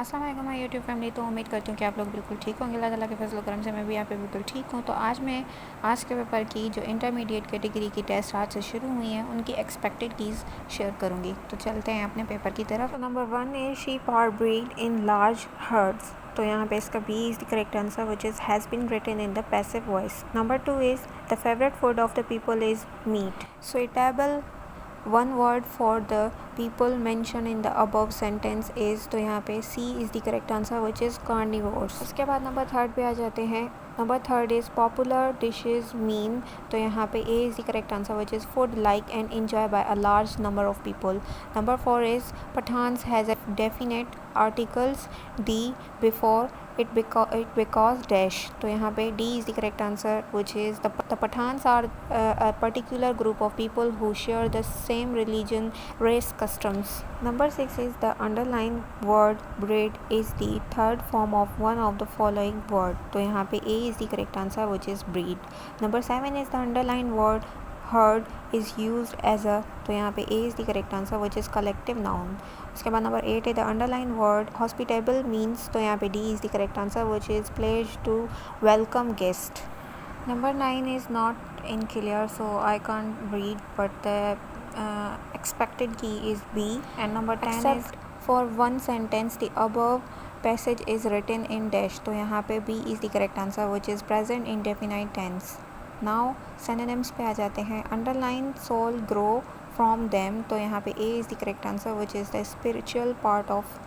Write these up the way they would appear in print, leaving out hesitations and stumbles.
अस्सलाम वालेकुम my YouTube family. तो उम्मीद करती हूँ कि आप लोग बिल्कुल ठीक होंगे। अल्लाह ताला के फजल करम से मैं भी यहाँ पे बिल्कुल ठीक हूँ। तो आज मैं आज के पेपर की जो इंटरमीडिएट कैटेगरी की टेस्ट आज से शुरू हुई हैं उनकी एक्सपेक्टेड कीज़ शेयर करूँगी। तो चलते हैं अपने पेपर की तरफ। तो number 1 is sheep are breed in large herds. तो यहाँ पे इसका B is the correct answer which is has been written in the passive voice. Number 2 is the favourite food of the people is meat. Suitable one word for the people mention in the above sentence is. तो यहाँ पे C is the correct answer which is carnivores. उसके बाद number 3 पे आ जाते हैं। Number 3 is popular dishes mean. तो यहाँ पे A is the correct answer which is food like and enjoy by a large number of people. Number 4 is Pathans has a definite articles D before it because dash. तो यहाँ पे D is the correct answer which is the Pathans are a particular group of people who share the same religion, race, customs. Number 6 is the underlined word breed is the third form of one of the following word. तो यहाँ पे A is the correct answer which is breed. Number 7 is the underlined word herd is used as a। तो यहाँ पे A is the correct answer which is collective noun. उसके बाद number 8 है the underlined word hospitable means। तो यहाँ पे D is the correct answer which is pledged to welcome guest. Number 9 is not in clear so I can't read but the expected key is B. And number 10 except is for one sentence the above passage is written in dash। तो यहाँ पे B is the correct answer which is present indefinite tense. Now synonyms पे आ जाते हैं। Underline soul grow from them. तो यहाँ पे A is the correct answer which is the spiritual part of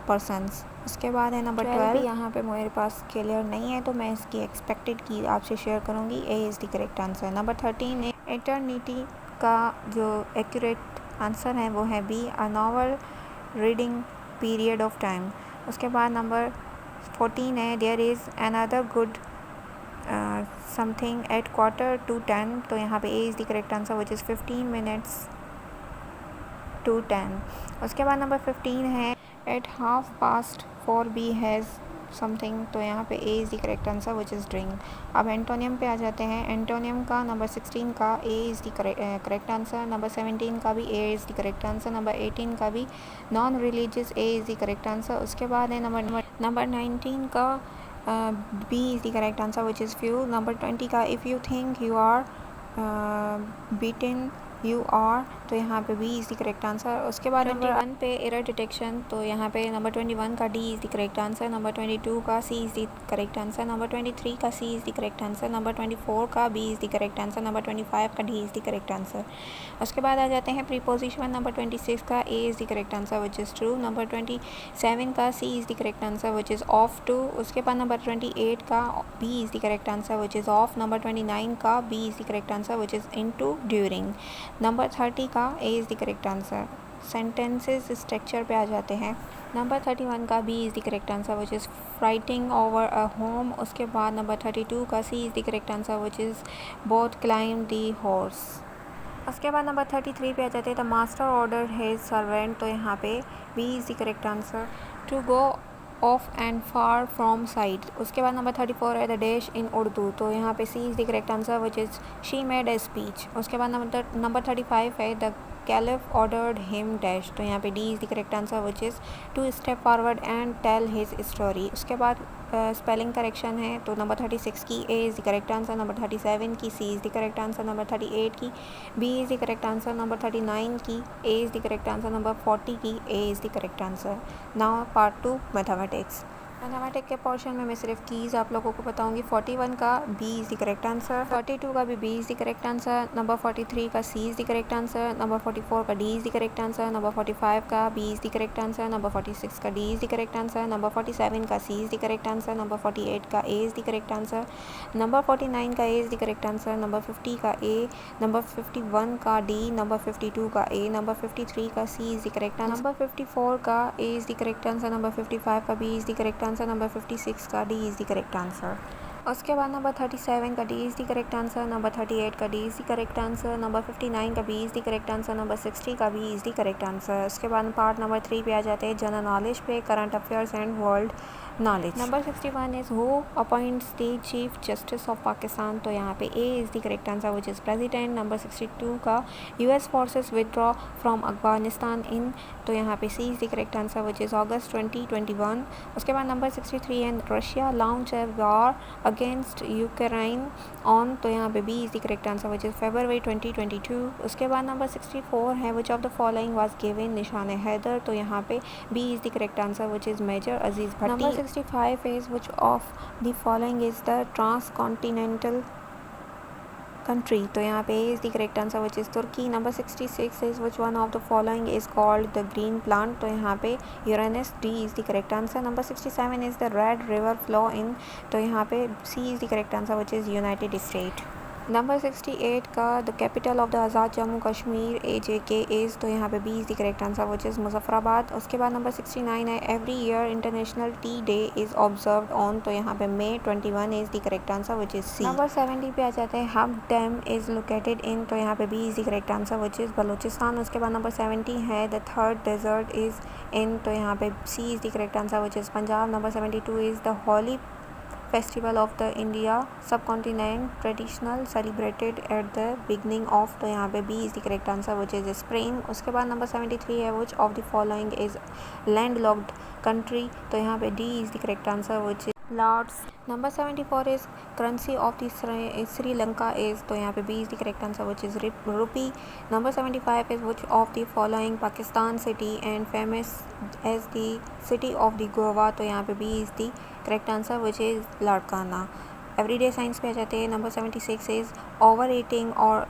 persons. उसके बाद है नंबर 12। यहाँ पे मेरे पास क्लियर नहीं है तो मैं इसकी एक्सपेक्टेड की आपसे शेयर करूँगी। ए is the correct answer. Number 13 है एटर्निटी का जो एक्यूरेट आंसर है वो है B a novel reading period of time. उसके बाद नंबर 14 है there is another good something at 9:45। तो यहाँ पे A is the correct answer which is 15 minutes to 10। उसके बाद नंबर 15 है एट 4:30 बी हैज़ समथिंग। तो यहाँ पे A is the correct answer which is drink. अब एंटोनियम पे आ जाते हैं। एंटोनियम का नंबर 16 का ए is the correct answer. Number 17 का भी ए is the correct answer. Number 18 का भी non religious A is the correct answer. उसके बाद है नंबर 19 का B is the correct answer which is few. Number 20 का if you think you are beaten you are। तो यहाँ पे B is the correct answer। उसके बाद नंबर 21 पे एरर डिटेक्शन। तो यहाँ पे नंबर 21 का D is the correct answer। Number 22 का C is the correct answer। Number 23 का C is the correct answer। Number 24 का B is the correct answer। Number 25 का D is the correct answer। उसके बाद आ जाते हैं प्रीपोजिशन। नंबर 26 का A is the correct answer which is true। Number 27 का C is the correct answer which is off to। उसके बाद number 28 का B is the correct answer which is off। Number 29 का B is the correct answer which is into during। Number 30 का A is the correct answer। Sentences structure पे आ जाते हैं। Number 31 का B is the correct answer which is fighting over a home। उसके बाद number 32 का C is the correct answer which is both climb the horse। उसके बाद नंबर 33 पे आ जाते हैं the master order his servant. तो यहाँ पे B is the correct answer to go off and far from side. उसके बाद नंबर 34 है द डैश इन उर्दू। तो यहाँ पे C is the correct answer which is she made a speech. उसके बाद नंबर 35 है the caliph ordered him dash. तो यहाँ पे D is the correct answer which is to step forward and tell his story. उसके बाद spelling correction है। तो नंबर 36 की A is the correct answer. Number 37 की C is the correct answer. Number 38 की B is the correct answer. Number 39 की A is the correct answer. Number 40 की A is the correct answer. Now part 2 mathematics. Mathematic के portion में मैं सिर्फ keys आप लोगों को बताऊंगी। 41 का B is the correct answer. 42 का भी B is the correct answer. Number 43 का C is the correct answer. Number 44 का D is the correct answer. Number 45 का B is the correct answer. Number 46 का D is the correct answer. Number 47 का C is the correct answer. Number 48 का A is the correct answer. Number 49 का A is the correct answer. Number 50 का A। Number 51 का D। Number 52 का A। Number 53 का C is the correct answer. Number 54 का A is the correct answer. Number 55 का B is the correct answer. Number 56 का D is the correct answer. उसके बाद number 37 का D is the correct answer, number 38 का D is the correct answer, number 59 का B is the correct answer, number 60 का B is the correct answer. उसके बाद part number 3 पे आ जाते हैं जनरल नॉलेज पे, current affairs and world knowledge. Number 61 is who appoints the chief justice of Pakistan, तो यहाँ पे A is the correct answer which is president. Number 62 का US forces withdraw from Afghanistan in, तो यहाँ पे C is the correct answer which is August 2021। उसके बाद number 63 and Russia launch a war against Ukraine on, तो यहाँ पे B is the correct answer which is February 2022। उसके बाद नंबर 64 है which of the following was given Nishan Haider, तो यहाँ पे B is the correct answer which is major Aziz Bhatti. Number 65 is which of the following is the transcontinental country, तो यहाँ पे A is the correct answer which is तुर्की। Number 66 is which one of the following is called the green plant, तो यहाँ पे Uranus, D is the correct answer। Number 67 is the red river flow in, तो यहाँ पे C is the correct answer which is United State. Number 68 का the capital of the Azad Jammu Kashmir AJK is, तो यहाँ पे B is the correct answer which is Muzaffarabad. उसके बाद number 69 है every year international tea day is observed on, तो यहाँ पे May 21 is the correct answer which is C. Number 70 पे आ जाते हैं Hub dam is located in, तो यहाँ पे B is the correct answer which is Balochistan. उसके बाद नंबर 70 है the third desert is in, तो यहाँ पे C is the correct answer which is Punjab. Number 72 is the Holi festival of the India subcontinent traditional celebrated at the beginning of, तो यहाँ पे B is the correct answer which is spring. उसके बाद number 73 है which of the following is landlocked country, तो यहाँ पे D is the correct answer which Lord's. Number 74 is currency of the Sri Lanka is, तो यहाँ पे B is the correct answer which is rupee. Number 75 is which of the following Pakistan city and famous as the city of the Goa, तो यहाँ पे B is the correct answer which is Larkana. Everyday science पे आ जाते हैं। Number 76 is overeating और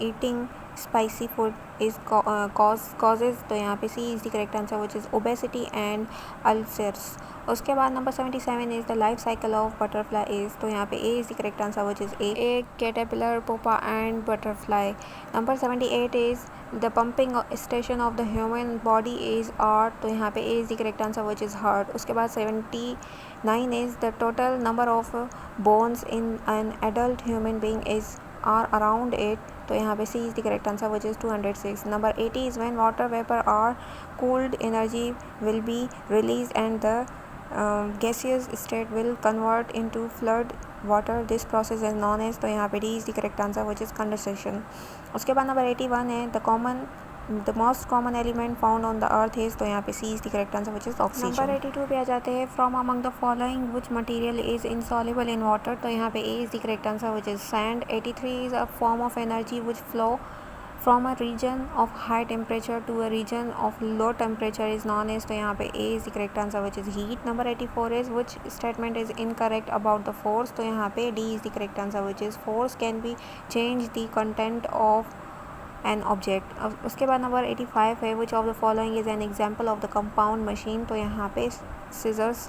eating spicy food is causes, तो यहाँ पे C is the correct answer which is obesity and ulcers. उसके बाद number 77 is the life cycle of butterfly is, तो यहाँ पे A is the correct answer which is a caterpillar pupa and butterfly. Number 78 is the pumping station of the human body is heart, तो यहाँ पे A is the correct answer which is heart. उसके बाद 79 is the total number of bones in an adult human being is are around 8, तो यहाँ पे C is the correct answer which is 206। Number 80 is when water vapour are cooled energy will be released and the gaseous state will convert into flood water, this process is known as, तो यहाँ पे D is the correct answer which is condensation। उसके बाद number 81 है the most common element found on the earth is, तो यहाँ पे C is the correct answer which is oxygen। Number 82 पे आ जाते हैं from among the following which material is insoluble in water, तो यहाँ पे A is the correct answer which is sand। 83 is a form of energy which flow from a region of high temperature to a region of low temperature is known as, तो यहाँ पे A is the correct answer which is heat। Number 84 is which statement is incorrect about the force, तो यहाँ पे D is the correct answer which is force can be change the content of an object। अब उसके बाद number 85 है which of the following is an example of the compound machine, तो यहाँ पे scissors,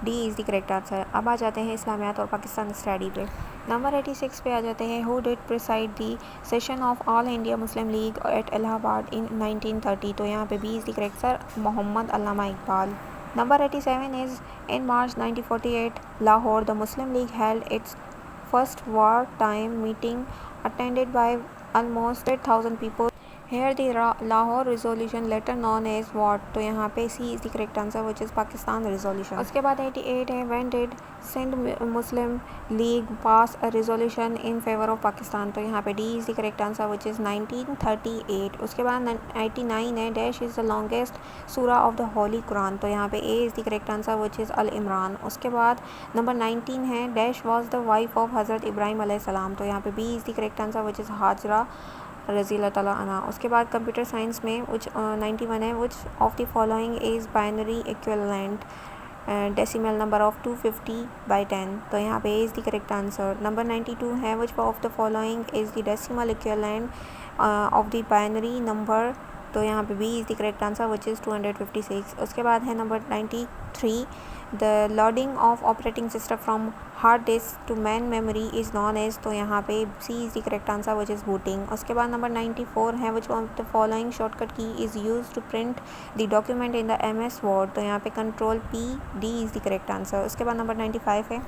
D is the correct answer। अब आ जाते हैं इस्लामियात और पाकिस्तान स्टडी पे। नंबर 86 पे आ जाते हैं who did preside the session of All India Muslim League at Allahabad in 1930, तो यहाँ पे B is the correct sir, Mohammad Allama Iqbal. नंबर 87 is in March 1948 Lahore the Muslim League held its first war time meeting attended by almost 8,000 people। Here the Lahore resolution later known as what, तो यहाँ पे C is the correct answer which is Pakistan resolution। उसके बाद 88 है when did Sindh Muslim League pass a resolution in favor of Pakistan, तो यहाँ पे D is the correct answer which is 1938। उसके बाद 99 है dash is the longest surah of the Holy Quran, तो यहाँ पे A is the correct answer which is Al Imran। उसके बाद नंबर 19 है dash was the wife of हज़रत इब्राहिम अलैहिस्सलाम, तो यहाँ पे B is the correct answer which is Hazra रज़ी अल्लाह ताला अन्हा। उसके बाद कंप्यूटर साइंस में which 91 है which of the following is binary equivalent decimal number of 250/10, तो यहाँ पे is the correct answer। Number 92 है which of the following is the decimal equivalent of the binary number, तो यहाँ पे B is the correct answer which is 256। उसके बाद है number 93 the loading of operating system from hard disk to main memory is known as, तो यहाँ पे C is the correct answer which is booting। उसके बाद नंबर 94 है which of the following shortcut key is used to print the document in the MS Word, तो यहाँ पे control P, D is the correct answer। उसके बाद number 95 है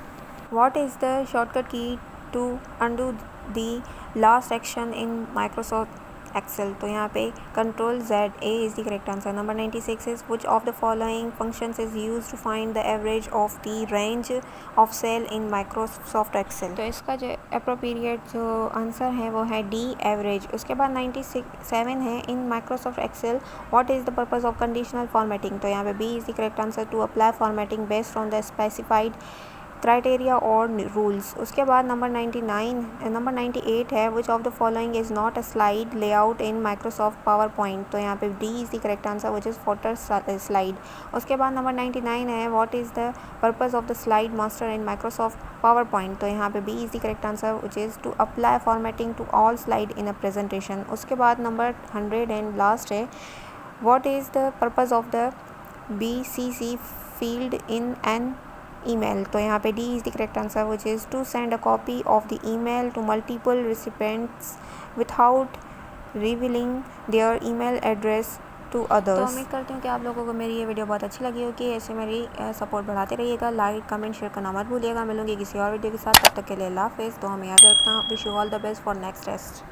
What is the shortcut key to undo the last action in Microsoft Excel? तो यहाँ पे Control Z, A is the correct answer. Number 96 is which of the following functions is used to find the average of the range of cell in Microsoft Excel? तो इसका जो appropriate जो answer है वो है D, average. उसके बाद 97 है in Microsoft Excel what is the purpose of conditional formatting? तो यहाँ पे B is the correct answer, to apply formatting based on the specified criteria और रूल्स. उसके बाद नंबर 98 है which of the following is not a slide layout in Microsoft PowerPoint. तो यहाँ पे D is the correct answer which is footer slide. उसके बाद number 99 है what is the purpose of the slide master in Microsoft PowerPoint. तो यहाँ पे B is the correct answer which is to apply formatting to all slide in a presentation. उसके बाद number 100 and last है what is the purpose of the BCC field in an email. तो यहाँ पे D is the correct answer which is to send a copy of the email to multiple recipients without revealing their email address to others. तो उम्मीद करती हूँ कि आप लोगों को मेरी ये वीडियो बहुत अच्छी लगी होगी. ऐसे मेरी सपोर्ट बढ़ाते रहिएगा. लाइक कमेंट शेयर करना मत भूलिएगा. मिलूंगी किसी और वीडियो के साथ. तब तक के लिए अल्लाह हाफिज़. तो हमें याद रखना. Wish you all the best for next test.